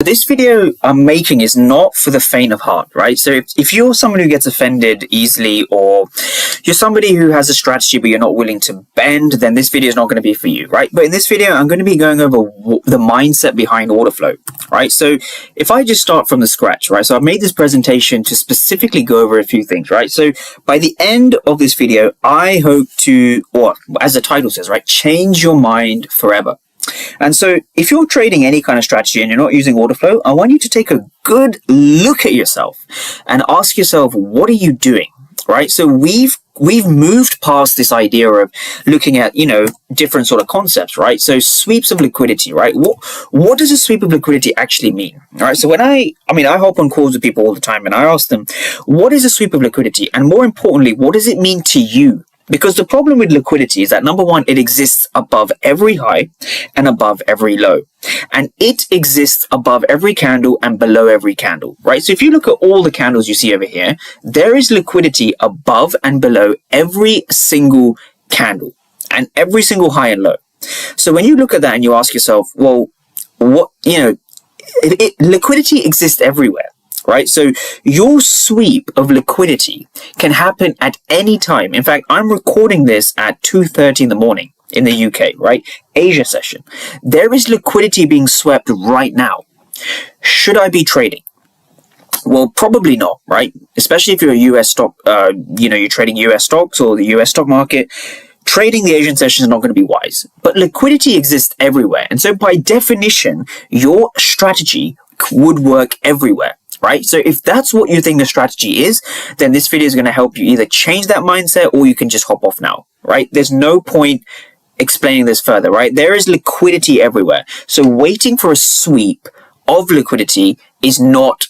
This video I'm making is not for the faint of heart, right? So if you're someone who gets offended easily, or you're somebody who has a strategy but you're not willing to bend, then this video is not going to be for you, right? But in this video, I'm going to be going over the mindset behind order flow, right? So if I just start from the scratch, right? So I've made this presentation to specifically go over a few things, right? So by the end of this video, I hope to, or as the title says, right, change your mind forever. And so if you're trading any kind of strategy and you're not using order flow, I want you to take a good look at yourself and ask yourself, what are you doing, right? So we've moved past this idea of looking at, different sort of concepts, right? So sweeps of liquidity, right? What does a sweep of liquidity actually mean? All right. So when I hop on calls with people all the time and I ask them, what is a sweep of liquidity? And more importantly, what does it mean to you? Because the problem with liquidity is that, number one, it exists above every high and above every low. And it exists above every candle and below every candle, right? So if you look at all the candles you see over here, there is liquidity above and below every single candle and every single high and low. So when you look at that and you ask yourself, well, liquidity exists everywhere. Right? So your sweep of liquidity can happen at any time. In fact, I'm recording this at 2:30 in the morning in the UK, right? Asia session. There is liquidity being swept right now. Should I be trading? Well, probably not, right? Especially if you're a US stock, you're trading US stocks or the US stock market. Trading the Asian session is not going to be wise. But liquidity exists everywhere. And so by definition, your strategy would work everywhere. Right? So if that's what you think the strategy is, then this video is going to help you either change that mindset or you can just hop off now, right? There's no point explaining this further, right? There is liquidity everywhere. So waiting for a sweep of liquidity is not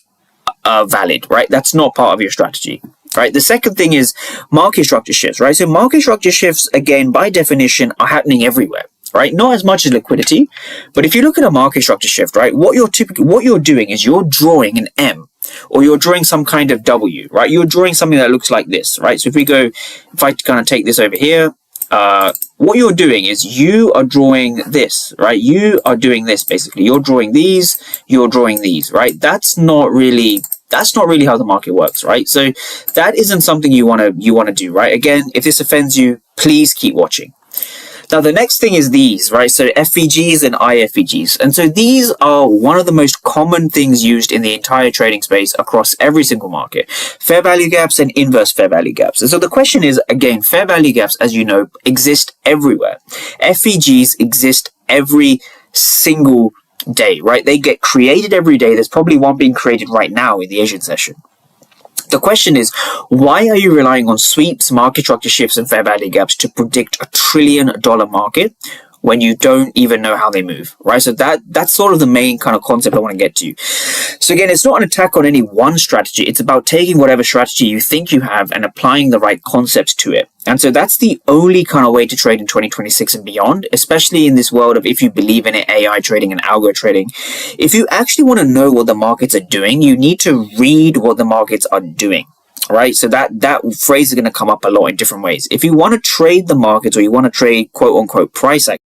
valid, right? That's not part of your strategy. Right. The second thing is market structure shifts, right? So market structure shifts, again, by definition, are happening everywhere, right? Not as much as liquidity, but if you look at a market structure shift, right, what you're doing is you're drawing an M, or you're drawing some kind of W, right? You're drawing something that looks like this, right? So if I kind of take this over here, what you're doing is you are drawing this, right? You are doing this, basically. You're drawing these, you're drawing these, right? That's not really how the market works, right? So that isn't something you want to do, right? Again, if this offends you, please keep watching. Now, the next thing is these, right? So FVGs and IFVGs. And so these are one of the most common things used in the entire trading space across every single market. Fair value gaps and inverse fair value gaps. And so the question is, again, fair value gaps, as you know, exist everywhere. FVGs exist every single day, right? They get created every day. There's probably one being created right now in the Asian session. The question is, why are you relying on sweeps, market structure shifts, and fair value gaps to predict $1 trillion market when you don't even know how they move, right? So that's sort of the main kind of concept I want to get to. So again, it's not an attack on any one strategy. It's about taking whatever strategy you think you have and applying the right concepts to it. And so that's the only kind of way to trade in 2026 and beyond, especially in this world of, if you believe in it, AI trading and algo trading. If you actually want to know what the markets are doing, you need to read what the markets are doing. Right, so that phrase is going to come up a lot in different ways. If you want to trade the markets, or you want to trade quote unquote price action,